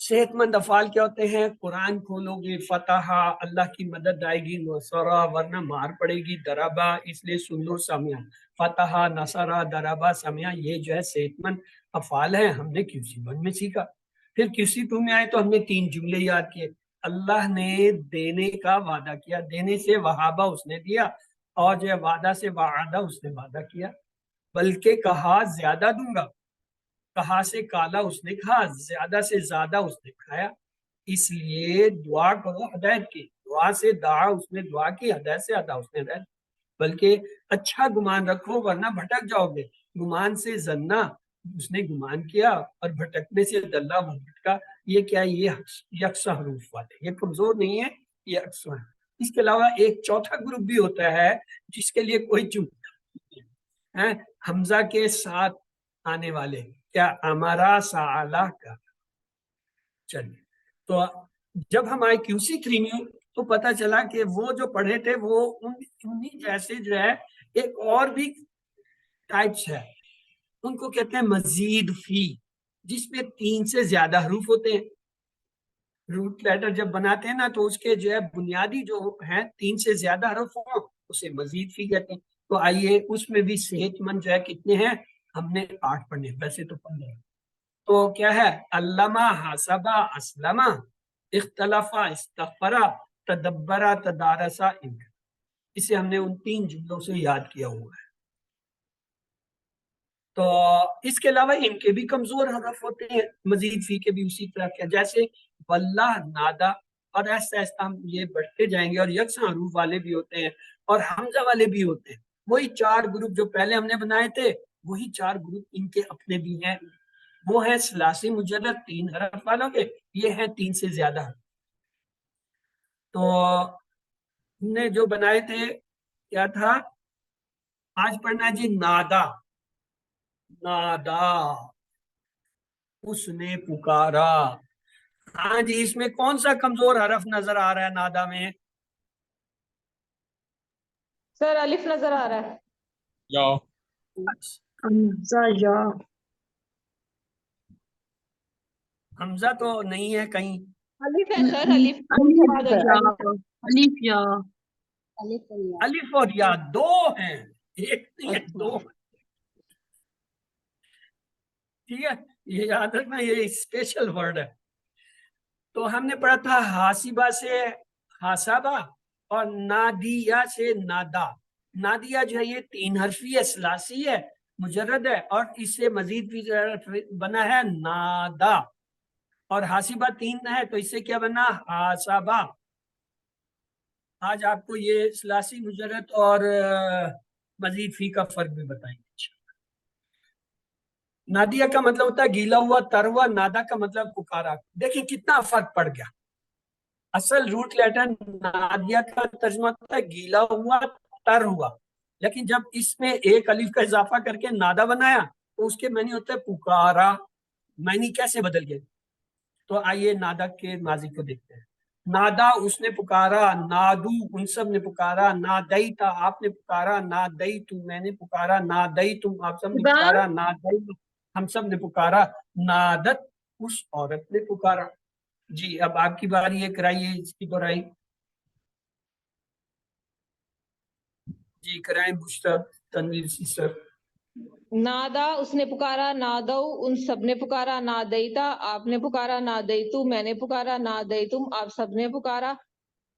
صحت مند افعال کیا ہوتے ہیں؟ قرآن کھولو گے، فتح، اللہ کی مدد آئے گی، نصرہ ورنہ مار پڑے گی، دربا اس لیے سن لو، سمیا، فتح، نصرہ، دربا، سمیا، یہ جو ہے صحت مند افعال ہیں. ہم نے QC1 میں سیکھا. پھر QC2 میں آئے تو ہم نے 3 جملے یاد کیے. اللہ نے دینے کا وعدہ کیا، دینے سے وہابہ اس نے دیا، اور جو ہے وعدہ سے وعدہ اس نے وعدہ کیا، بلکہ کہا زیادہ دوں گا، کہا سے کالا اس نے کہا، زیادہ سے زیادہ اس نے کھایا. اس لیے دعا کرو ہدایت کی، دعا سے دعا اس نے دعا کی، ہدایت سے ادا اس نے ہدایت. بلکہ اچھا گمان رکھو ورنہ بھٹک جاؤ گے. گمان سے زنا، اس نے گمان کیا، اور بھٹکنے سے دلہ وہ بھٹکا. یہ کیا ہے؟ یہ یکساں حروف والے، یہ کمزور نہیں ہے، یہ یکساں ہے. اس کے علاوہ ایک چوتھا گروپ بھی ہوتا ہے جس کے لیے کوئی جملہ نہیں ہے، حمزہ کے ساتھ آنے والے. کیا؟ ہمارا سالہ کا. چلیے، تو جب ہم آئے QC3 میں تو پتا چلا کہ وہ جو پڑھے تھے وہ انہی جیسے جو ہے ایک اور بھی ٹائپس ہے، ان کو کہتے ہیں مزید فی، جس میں 3 سے زیادہ حروف ہوتے ہیں. روٹ لیٹر جب بناتے ہیں نا تو اس کے جو ہے بنیادی جو ہیں 3 سے زیادہ حروف ہوں اسے مزید فی کہتے ہیں. تو آئیے اس میں بھی صحت مند جو ہے کتنے ہیں؟ ہم نے 8 پڑھنے، ویسے تو 15. تو کیا ہے؟ علامہ، حاسبہ، اسلمہ، اختلافا، استغفرا، تدبرا، تدارسا، اسے ہم نے ان 3 جملوں سے یاد کیا ہوا ہے. تو اس کے علاوہ ان کے بھی کمزور حرف ہوتے ہیں، مزید فی کے بھی اسی طرح کے، جیسے واللہ، نادا، اور ایسا ایسا ہم یہ بڑھتے جائیں گے. اور یکساں حروف والے بھی ہوتے ہیں اور حمزہ والے بھی ہوتے ہیں. وہی 4 گروپ جو پہلے ہم نے بنائے تھے، وہی 4 گروپ ان کے اپنے بھی ہیں. وہ ہیں ثلاثی مجرد 3 حرف والوں کے، یہ ہیں 3 سے زیادہ. تو ہم نے جو بنائے تھے کیا تھا؟ آج پڑھنا جی نادا. نادا، اس نے پکارا. ہاں جی، اس میں کون سا کمزور حرف نظر آ رہا ہے نادا میں؟ سر الف نظر آ رہا ہے. یا حمزہ، یا. حمزہ تو نہیں ہے کہیں. الف ہے سر، الف الف، یا. الف اور یا. الف اور یا 2 ہیں، ایک نہیں ہے، 2. ٹھیک ہے، یہ یاد رکھنا، یہ اسپیشل ورڈ ہے. تو ہم نے پڑھا تھا حاسبہ سے حاسبہ اور نادیہ سے نادا. نادیہ جو ہے یہ 3 حرفی ہے، ثلاثی ہے، مجرد ہے، اور اس سے مزید بھی بنا ہے نادا. اور حاسبہ 3 ہے تو اس سے کیا بنا؟ حاسبہ. آج آپ کو یہ ثلاثی، مجرد اور مزید فی کا فرق بھی بتائیں گے. نادیہ کا مطلب ہوتا ہے گیلا ہوا، تر ہوا. نادا کا مطلب پکارا. دیکھیں کتنا فرق پڑ گیا. اصل روٹ لیٹر نادیہ کا ترجمہ ہوتا ہے گیلا ہوا، تر ہوا، لیکن جب اس میں ایک الف کا اضافہ کر کے نادا بنایا تو اس کے معنی ہوتا ہے پکارا. معنی کیسے بدل گئے؟ تو آئیے نادا کے ماضی کو دیکھتے ہیں. نادا، اس نے پکارا. نادو، ان سب نے پکارا. نادیتا، آپ نے پکارا. نادیتو، میں نے پکارا. نادیتم، آپ سب نے پکارا. نادیت، ہم سب نے پکارا. نادت، اس عورت نے پکارا. جی اب آپ کی باری ہے، کرائیے اس کی دہرائی. جی کرائیں بشرا، تنویر سسٹر. نادا، اس نے پکارا. نادو، ان سب نے پکارا. نادیتا، آپ نے پکارا. نادیتو، میں نے پکارا. نادیتم، آپ سب نے پکارا.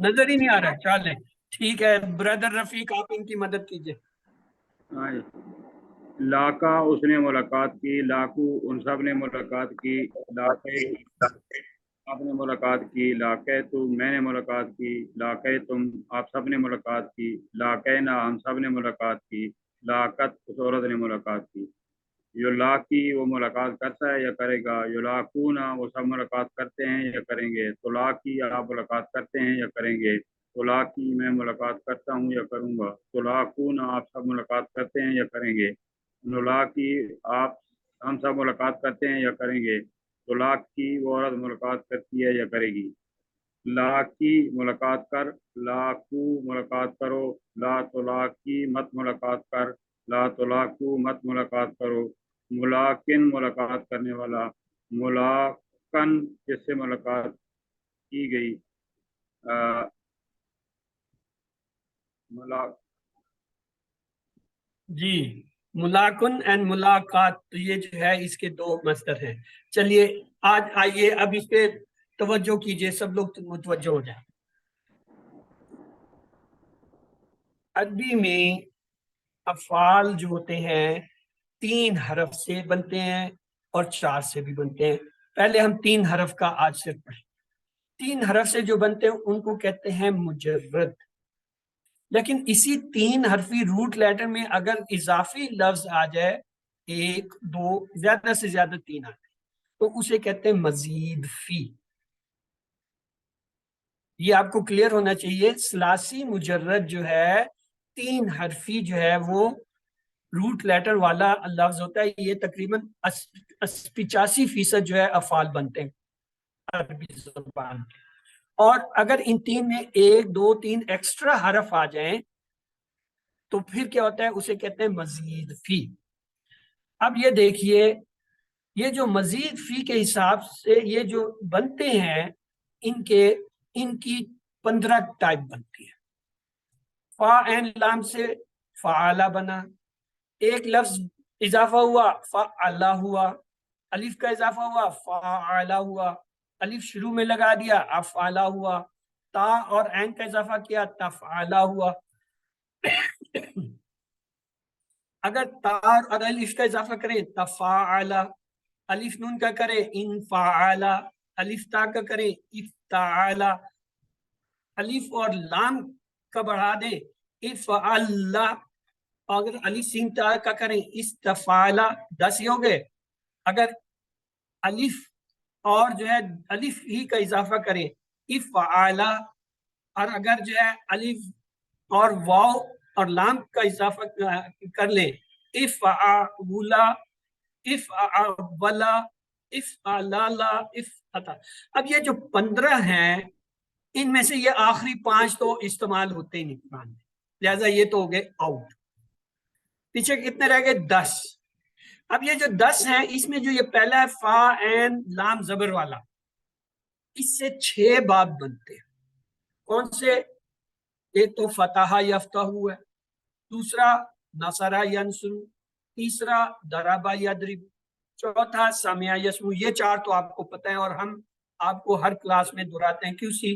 نظر ہی نہیں آ رہا. چلیں ٹھیک ہے, برادر رفیق آپ ان کی مدد کیجیے. ہاں جی. لاقا اس نے ملاقات کی، لاقو ان سب نے ملاقات کی، لاقے آپ نے ملاقات کی، لاقے تو میں نے ملاقات کی، لاقے تم آپ سب نے ملاقات کی، لاقینا ہم سب نے ملاقات کی، لاقت اس عورت نے ملاقات کی. یلاقی وہ ملاقات کرتا ہے یا کرے گا، یلاقونا وہ سب ملاقات کرتے ہیں یا کریں گے، تلاقی آپ ملاقات کرتے ہیں یا کریں گے، تلاقی میں ملاقات کرتا ہوں یا کروں گا، تلاقونا آپ سب ملاقات کرتے ہیں یا کریں گے، نلاقی آپ ہم سب ملاقات کرتے ہیں یا کریں گے، تلاقی وہ عورت ملاقات کرتی ہے یا کرے گی. لاقی ملاقات کر، لاقو ملاقات کرو، لا تلاقی مت ملاقات کر، لا تلاقو مت ملاقات کرو، ملاقن ملاقات کرنے والا، ملاقن جس سے ملاقات کی گئی، جی ملاقن اینڈ ملاقات, تو یہ جو ہے اس کے دو مصدر ہیں. چلیے آج آئیے اب اس پہ توجہ کیجئے, سب لوگ متوجہ ہو جائیں. عربی میں افعال جو ہوتے ہیں 3 حرف سے بنتے ہیں اور 4 سے بھی بنتے ہیں. پہلے ہم 3 حرف کا آج صرف پڑھیں. 3 حرف سے جو بنتے ہیں ان کو کہتے ہیں مجرد. لیکن اسی 3 حرفی روٹ لیٹر میں اگر اضافی لفظ آ جائے 1 2 زیادہ سے زیادہ 3 آتے تو اسے کہتے ہیں مزید فی. یہ آپ کو کلیئر ہونا چاہیے. ثلاثی مجرد جو ہے 3 حرفی جو ہے وہ روٹ لیٹر والا لفظ ہوتا ہے. یہ تقریباً 85% جو ہے افعال بنتے ہیں عربی زبان کے. اور اگر ان 3 میں 1 2 3 ایکسٹرا حرف آ جائیں تو پھر کیا ہوتا ہے, اسے کہتے ہیں مزید فی. اب یہ دیکھیے, یہ جو مزید فی کے حساب سے یہ جو بنتے ہیں ان کی 15 ٹائپ بنتی ہے. فا این لام سے فعلا بنا, ایک لفظ اضافہ ہوا فعلا ہوا, الف کا اضافہ ہوا فعلا ہوا, الف شروع میں لگا دیا افعلا ہوا, تا اور عین کا اضافہ کیا تفعلا ہوا. اگر تا اور الف کا اضافہ کریں تفاعلا, الف نون کا کریں انفعلا, الف تا کا کریں افتعلا, الف اور لام کا بڑھا دیں افعلا, اگر الف سین تا کا کریں استفعلا. 10 ہی ہو گئے. اگر الف اور جو ہے الف ہی کا اضافہ کریں افعلا, اور اگر جو ہے الف اور واو اور لام کا اضافہ کر لیں افعولا, افعولا, افعلالا, افعتا. اب یہ جو 15 ہیں ان میں سے یہ آخری 5 تو استعمال ہوتے ہی نہیں قرآن میں, لہذا یہ تو ہو گئے آؤٹ. پیچھے کتنے رہ گئے 10. اب یہ جو 10 ہیں اس میں جو یہ پہلا ہے فا عین لام زبر والا, اس سے 6 باب بنتے ہیں. کون سے؟ ایک تو فتح یفتح ہے, دوسرا نصرہ ینصر, تیسرا ضربہ یضرب, چوتھا سمع یسمع. یہ 4 تو آپ کو پتہ ہے اور ہم آپ کو ہر کلاس میں دہراتے ہیں. QC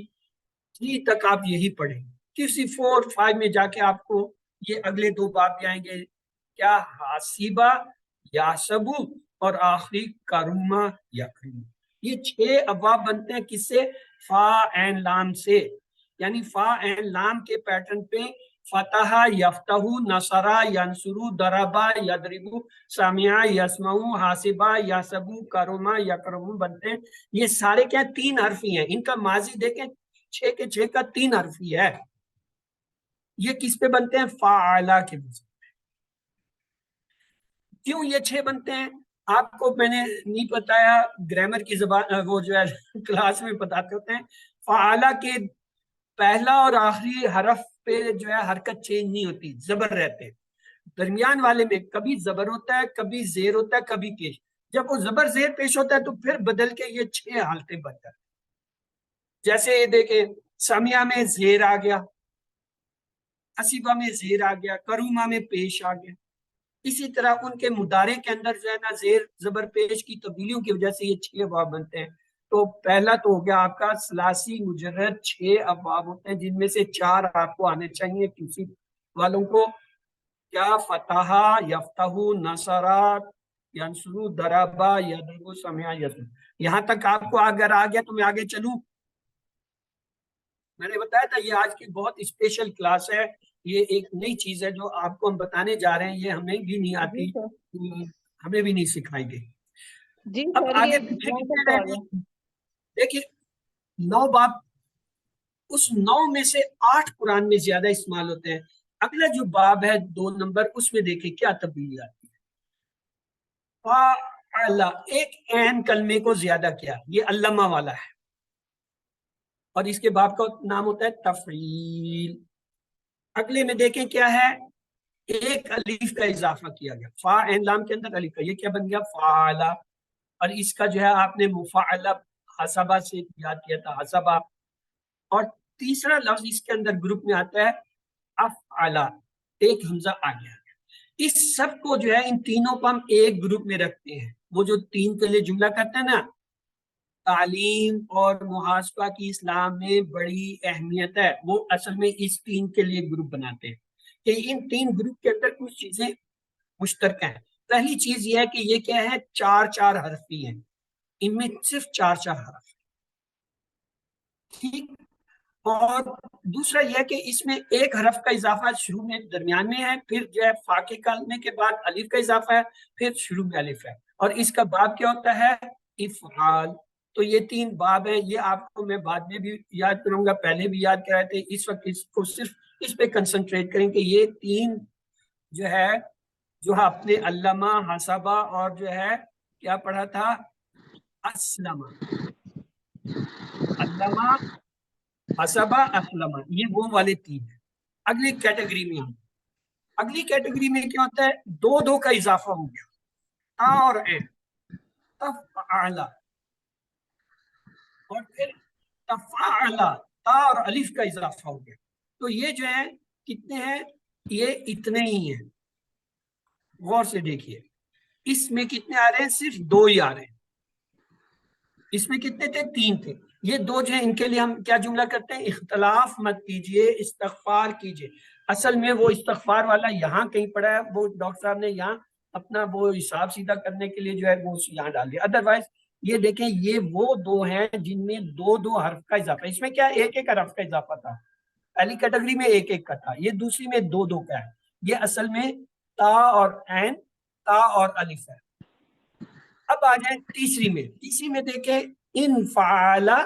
3 تک آپ یہی پڑھیں. QC 4 5 میں جا کے آپ کو یہ اگلے 2 باب بھی آئیں گے, کیا حاسبہ یاسبو اور آخری کروما یکرم. یہ 6 ابواب بنتے ہیں کس سے؟ فا عین لام سے. یعنی فا عین لام کے پیٹرن پہ فتح یفتح, نصرہ ینصر, ضربہ یضرب, سمع یسمع, حاسبہ یحسب, کرما یکرم بنتے ہیں. یہ سارے کیا 3 حرفی ہیں. ان کا ماضی دیکھیں 6 کے 6 کا 3 حرفی ہے. یہ کس پہ بنتے ہیں؟ فاعلا کے بنتے. کیوں یہ 6 بنتے ہیں آپ کو میں نے نہیں بتایا, گرامر کی زبان وہ جو ہے کلاس میں بتاتے ہوتے ہیں. فعلا کے پہلا اور آخری حرف پہ جو ہے حرکت چینج نہیں ہوتی, زبر رہتے ہیں. درمیان والے میں کبھی زبر ہوتا ہے, کبھی زیر ہوتا ہے, کبھی پیش. جب وہ زبر زیر پیش ہوتا ہے تو پھر بدل کے یہ 6 حالتیں بن جاتی. جیسے یہ دیکھیں سمیہ میں زیر آ گیا, حسیبہ میں زیر آ گیا, کرومہ میں پیش آ گیا. اسی طرح ان کے مضارع کے اندر جو ہے نا زیر زبر پیش کی تبدیلیوں کی وجہ سے یہ 6 باب بنتے ہیں. تو پہلا تو ہو گیا آپ کا ثلاثی مجرد 6 ابواب ہوتے ہیں، جن میں سے 4 آپ کو آنے چاہیے کسی والوں کو. کیا فتح، یفتح، نصرات، ینصرو، دربا، یدرب، سمع، یسمع. یہاں تک آپ کو اگر آ گیا تو میں آگے چلوں. میں نے بتایا تھا یہ آج کی بہت اسپیشل کلاس ہے، یہ ایک نئی چیز ہے جو آپ کو ہم بتانے جا رہے ہیں، یہ ہمیں بھی نہیں آتی، ہمیں بھی نہیں سکھائی گئی. جی اب سر، آگے یہ پیچھے 9 کتنے کا رہ سوال ہے. گئے؟ دیکھیے 9 باب، اس 9 میں سے 8 قرآن میں زیادہ استعمال ہوتے ہیں. اگلا جو باب ہے 2 نمبر، اس میں دیکھیں کیا تبدیلی آتی ہے. فَعَلَ، ایک عین کلمے کو زیادہ کیا، یہ علامہ والا ہے، اور اس کے باب کا نام ہوتا ہے تفعیل. اگلے میں دیکھیں کیا ہے، ایک الف کا اضافہ کیا گیا، فا عین لام کے اندر الف کا، یہ کیا بن گیا فعلا. اور اس کا جو ہے آپ نے مفعلہ حسبہ سے یاد کیا تھا، حسبہ. اور تیسرا لفظ اس کے اندر گروپ میں آتا ہے افعلا، ایک حمزہ آ گیا. اس سب کو جو ہے ان تینوں کو ہم ایک گروپ میں رکھتے ہیں. وہ جو 3 کے لیے جملہ کرتے ہیں نا، تعلیم اور محاسبہ کی اسلام میں بڑی اہمیت ہے، وہ اصل میں اس 3 کے لیے گروپ بناتے ہیں کہ ان 3 گروپ کے اندر کچھ چیزیں مشترکہ ہیں. پہلی چیز یہ ہے کہ یہ کیا ہے، 4 حرفی ہیں، ان میں صرف 4 حرف. ٹھیک. اور دوسرا یہ کہ اس میں ایک حرف کا اضافہ شروع میں درمیان میں ہے، پھر جو ہے فا کے کلمے کے بعد الف کا اضافہ ہے، پھر شروع میں الف ہے. اور اس کا باب کیا ہوتا ہے، افعال. تو یہ 3 باب ہیں، یہ آپ کو میں بعد میں بھی یاد کروں گا، پہلے بھی یاد کرائے تھے. اس وقت اس کو صرف اس پہ کنسنٹریٹ کریں کہ یہ 3 جو ہے جو آپ نے علامہ، حسبہ اور جو ہے کیا پڑھا تھا، اسلمہ. علامہ، حسبہ، اسلمہ، یہ وہ والے 3 ہیں. اگلی کیٹیگری میں اگلی کیٹیگری میں کیا ہوتا ہے، 2 کا اضافہ ہو گیا، تا اور عین، تفعلا. اور پھر تفعلا، تا اور الف کا اضافہ ہو گیا. تو یہ جو ہے کتنے ہیں، یہ اتنے ہی ہیں. غور سے دیکھیے، اس میں کتنے آ رہے ہیں، صرف 2 ہی آ رہے ہیں. اس میں کتنے تھے، 3 تھے. یہ 2 جو ہیں ان کے لیے ہم کیا جملہ کرتے ہیں، اختلاف مت کیجئے، استغفار کیجئے. اصل میں وہ استغفار والا یہاں کہیں پڑا ہے، وہ ڈاکٹر صاحب نے یہاں اپنا وہ حساب سیدھا کرنے کے لیے جو ہے وہ یہاں ڈال دیا. ادروائز یہ دیکھیں، یہ وہ 2 ہیں جن میں 2 حرف کا اضافہ. اس میں کیا ایک حرف کا اضافہ تھا، پہلی کیٹیگری میں ایک کا تھا، یہ دوسری میں 2 کا ہے. یہ اصل میں تا اور عین، تا اور الف ہے. اب آ جائیں تیسری میں دیکھیں انفعلا،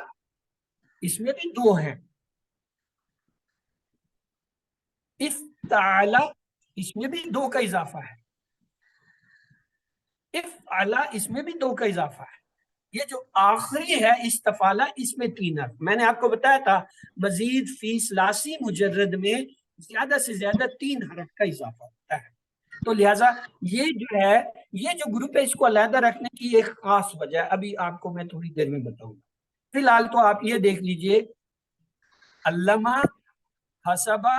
اس میں بھی 2 ہیں. افتعلا، اس میں بھی 2 کا اضافہ ہے. افعلا، اس میں بھی 2 کا اضافہ ہے. یہ جو آخری ہے استفعلا، اس میں 3 حرف. میں نے آپ کو بتایا تھا مزید فی ثلاثی مجرد میں زیادہ سے زیادہ 3 حرف کا اضافہ ہوتا ہے. تو لہٰذا یہ جو ہے، یہ جو گروپ ہے، اس کو علیحدہ رکھنے کی ایک خاص وجہ ہے، ابھی آپ کو میں تھوڑی دیر میں بتاؤں گا. فی الحال تو آپ یہ دیکھ لیجئے، علامہ، حسبہ،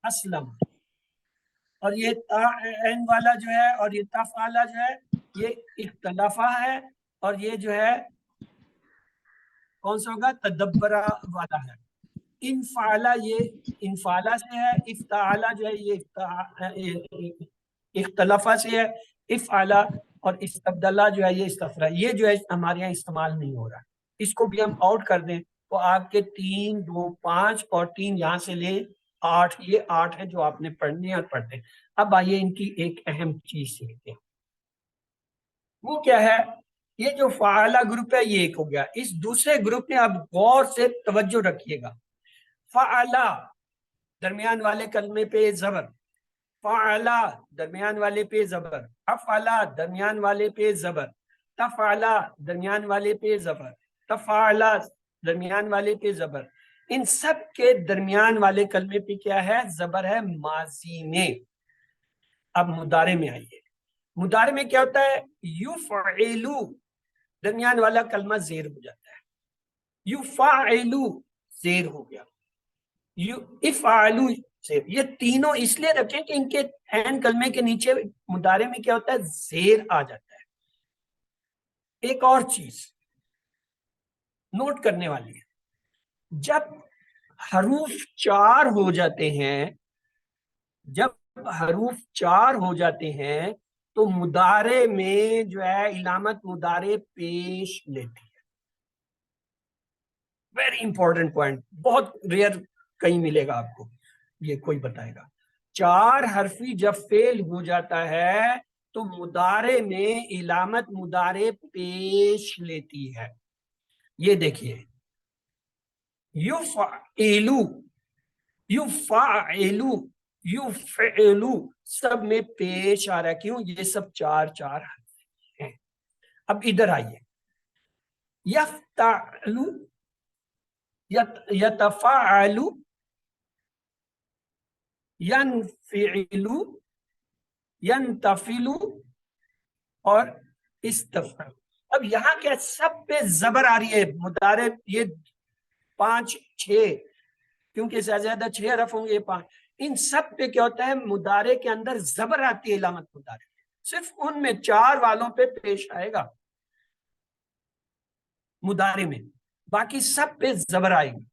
اسلم، اور یہ تا عین والا جو ہے اور یہ تفعلا جو ہے یہ اختلافہ ہے، اور یہ جو ہے کون سا ہوگا، تدبرہ والا ہے. انفعلا یہ انفعلا سے ہے، افتعلا جو ہے یہ اختلافہ سے ہے، افعلا اور استبدلا جو ہے یہ استفرا. یہ جو ہے ہمارے یہاں استعمال نہیں ہو رہا. اس کو بھی ہم آؤٹ کر دیں تو آپ کے 3، 2، 5 اور 3 یہاں سے لے 8، یہ 8 ہیں جو آپ نے پڑھنے اور پڑھتے ہیں. اب آئیے ان کی ایک اہم چیز سیکھتے ہیں، وہ کیا ہے. یہ جو فعلا گروپ ہے یہ ایک ہو گیا. اس دوسرے گروپ میں اب غور سے توجہ رکھیے گا. فعلا درمیان والے کلمے پہ زبر، فعلا درمیان والے پہ زبر، افعلا درمیان والے پہ زبر، تفعلا درمیان والے پہ زبر، تفعلا درمیان والے پہ زبر. ان سب کے درمیان والے کلمے پہ کیا ہے، زبر ہے ماضی میں. اب مضارع میں آئیے. مضارع میں کیا ہوتا ہے، یفعلو درمیان والا کلمہ زیر ہو جاتا ہے، یفعلو زیر ہو گیا، افعلو زیر. یہ تینوں اس لیے رکھیں کہ ان کے عین کلمے کے نیچے مضارع میں کیا ہوتا ہے، زیر آ جاتا ہے. ایک اور چیز، نوٹ کرنے والی ہے. جب حروف 4 ہو جاتے ہیں، جب حروف 4 ہو جاتے ہیں تو مضارع میں جو ہے علامت مضارع پیش لیتی ہے. ویری امپورٹنٹ پوائنٹ، بہت ریئر کہیں ملے گا آپ کو، یہ کوئی بتائے گا. 4 حرفی جب فعل ہو جاتا ہے تو مضارع میں علامت مضارع پیش لیتی ہے. یہ دیکھیے، یفعلو، یفعلو، یفعلو، سب میں پیش آ رہا ہے. کیوں؟ یہ سب 4 حرف ہیں. اب ادھر آئیے، یفتعلو، یتفعلو، ینفعلو، ینتفلو اور استفعل. اب یہاں کیا سب پہ زبر آ رہی ہے. مضارع یہ 5 6 کیونکہ زیادہ 6 حرف ہوں گے، یہ 5، ان سب پہ کیا ہوتا ہے مضارع کے اندر زبر آتی ہے علامت مضارع. صرف ان میں 4 والوں پہ پیش آئے گا مضارع میں، باقی سب پہ زبر آئے گی.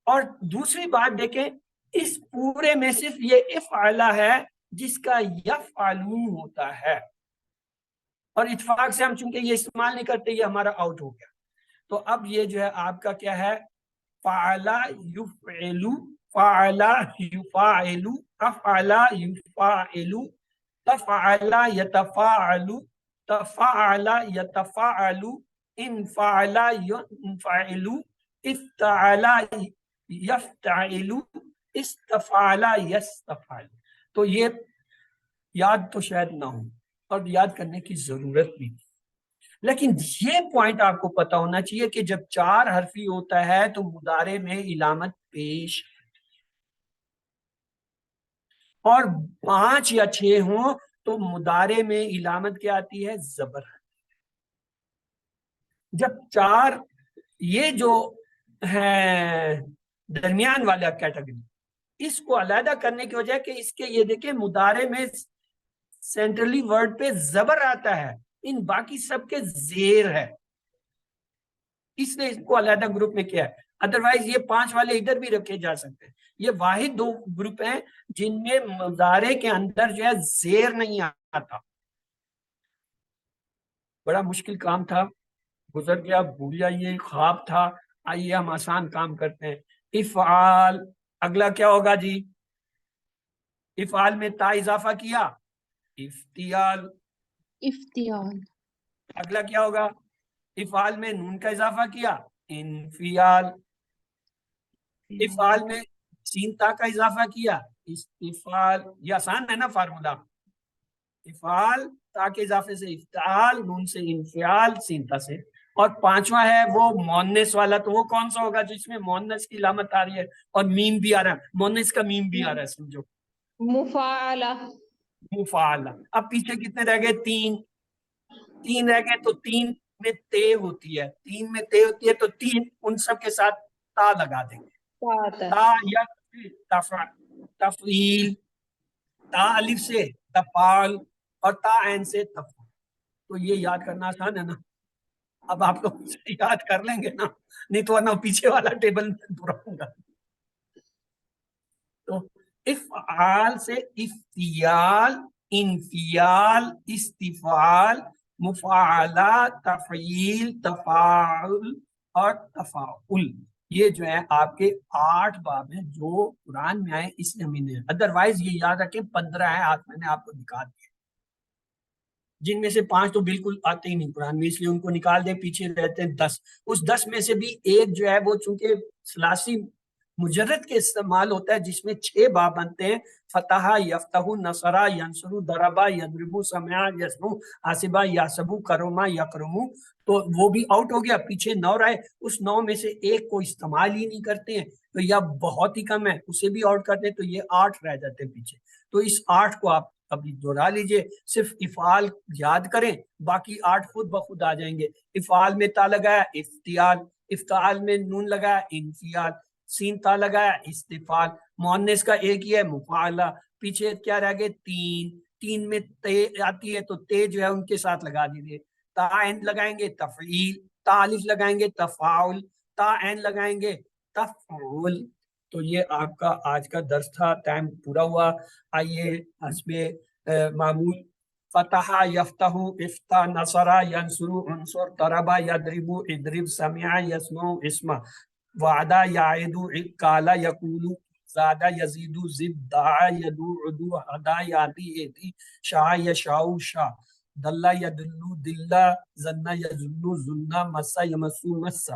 اور دوسری بات دیکھیں، اس پورے میں صرف یہ افعلا ہے جس کا یفعلون ہوتا ہے، اور اتفاق سے ہم چونکہ یہ استعمال نہیں کرتے، یہ ہمارا آؤٹ ہو گیا. تو اب یہ جو ہے آپ کا کیا ہے، فعلا یفعلو، فعلا یفعلو، افعلا یفعلو، تفعلا یتفعلو، تفعلا یتفعلو، انفعلا ینفعلو، افتعلا یفتعلو، استفعلا یستفعل. تو یہ یاد تو شاید نہ ہو اور یاد کرنے کی ضرورت بھی نہیں، لیکن یہ پوائنٹ آپ کو پتا ہونا چاہیے کہ جب 4 حرفی ہوتا ہے تو مضارع میں علامت پیش، اور 5 یا 6 ہوں تو مضارع میں علامت کیا آتی ہے، زبر. جب 4 یہ جو ہے درمیان والا کیٹیگری، اس کو علیحدہ کرنے کی وجہ کہ اس کے یہ دیکھیں مضارع میں سینٹرلی ورڈ پہ زبر آتا ہے، ان باقی سب کے زیر ہے، اس نے اس کو علیحدہ گروپ میں کیا ہے. ادروائز یہ 5 والے ادھر بھی رکھے جا سکتے ہیں. یہ واحد 2 گروپ ہیں جن میں مضارع کے اندر جو ہے زیر نہیں آتا. بڑا مشکل کام تھا، گزر گیا، بھول جائیے، خواب تھا. آئیے ہم آسان کام کرتے ہیں. افعال، اگلا کیا ہوگا جی؟ افعال میں تا اضافہ کیا، افتیال. افتیال. اگلا کیا ہوگا؟ افعال میں نون کا اضافہ کیا، انفیال. افعال میں سین تا کا اضافہ کیا، استفعال. یہ آسان ہے نا فارمولا. افعال تا کے اضافے سے افتعال، نون سے انفعال، سین تا سے. اور 5واں ہے وہ مؤنث والا. تو وہ کون سا ہوگا جس میں مؤنث کی علامت آ رہی ہے اور میم بھی آ رہا ہے، مؤنث کا میم بھی آ رہا ہے، سمجھو. مفاعلہ. مفاعلہ. اب پیچھے کتنے رہ گئے؟ 3 رہ گئے. تو 3 میں تے ہوتی ہے، 3 میں تے ہوتی ہے تو 3 ان سب کے ساتھ تا لگا دیں گے. تا یا تفعیل، تا الف سے تفعال اور تا عین سے تفعال. تو یہ یاد کرنا آسان ہے نا. اب آپ لوگ یاد کر لیں گے نا، نہیں تو ورنہ پیچھے والا ٹیبل میں دہراؤں گا. تو افعال سے افتیال، انفیال، استفعال، مفاعلہ، تفعیل، تفاعل اور تفاعل. یہ جو ہے آپ کے 8 باب ہیں جو قرآن میں آئے، اس لیے ہمیں نہیں. ادروائز یہ یاد رکھیں 15 ہے، آج میں نے آپ کو نکال دیا، جن میں سے 5 تو بالکل آتے ہی نہیں قرآن میں، اس لیے ان کو نکال دیں، پیچھے رہتے ہیں 10. اس 10 میں سے بھی ایک جو ہے وہ چونکہ ثلاثی مجرد کے استعمال ہوتا ہے جس میں 6 باب بنتے ہیں، فتح، یفتح، نصرہ، ینصر، ضربہ، یضرب، سمع، یسمع، حاسبہ، یحسب، کرما، یکرم. تو وہ بھی آؤٹ ہو گیا. پیچھے 9 رہے، اس 9 میں سے ایک کو استعمال ہی نہیں کرتے ہیں تو یا بہت ہی کم ہے، اسے بھی آؤٹ کرتے ہیں تو یہ 8 رہ جاتے ہیں پیچھے. تو اس 8 کو آپ ابھی دوہرا لیجئے، صرف افعال یاد کریں، باقی 8 خود بخود آ جائیں گے. افعال میں تا لگایا افتیال، افتعال میں نون لگایا انفیال، سین تا لگایا استفعال. مؤنث کا ایک ہی ہے مفاعلہ. پیچھے کیا رہ گئے؟ 3 میں تے آتی ہے تو تے جو ہے ان کے ساتھ لگا دیجیے. تا عین لگائیں گے تفعیل، تا الف لگائیں گے تفاعل، تا عین لگائیں گے تفعول۔ تو یہ آپ کا آج کا درس تھا، ٹائم پورا ہوا۔ آئیے حسب معمول فتح یفتح افتح نصر ینصر عنصر ضرب یضرب اضرب سمع یسمع اسمع وعدہ یعد قال یقول زاد یزید زد دعا یدعو عدو ہدا یادی ایدی شاء یشاء شاء دل یدل دل ظن یظن ظن مس یمس مس۔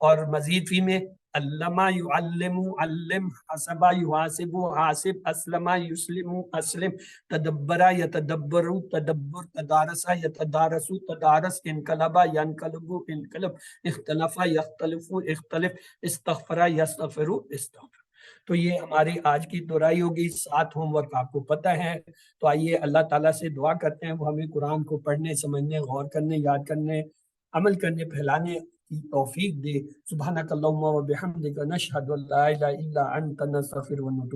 اور مزید فی میں علم یعلم علم حسب یحاسب حاسب اسلم یسلم اسلم تدبر یتدبر تدبر تدارس یتدارس تدارس انقلب ینقلب انقلب اختلف یختلف اختلف استغفر یستغفر استغفر۔ تو یہ ہماری آج کی دہرائی ہوگی، 7 ہوم ورک آپ کو پتہ ہے۔ تو آئیے اللہ تعالیٰ سے دعا کرتے ہیں وہ ہمیں قرآن کو پڑھنے، سمجھنے، غور کرنے، یاد کرنے، عمل کرنے، پھیلانے کی توفیق دے۔ سبحانک اللہم و بحمدک نشہد ان لا الہ الا انت نستغفرک و نتوب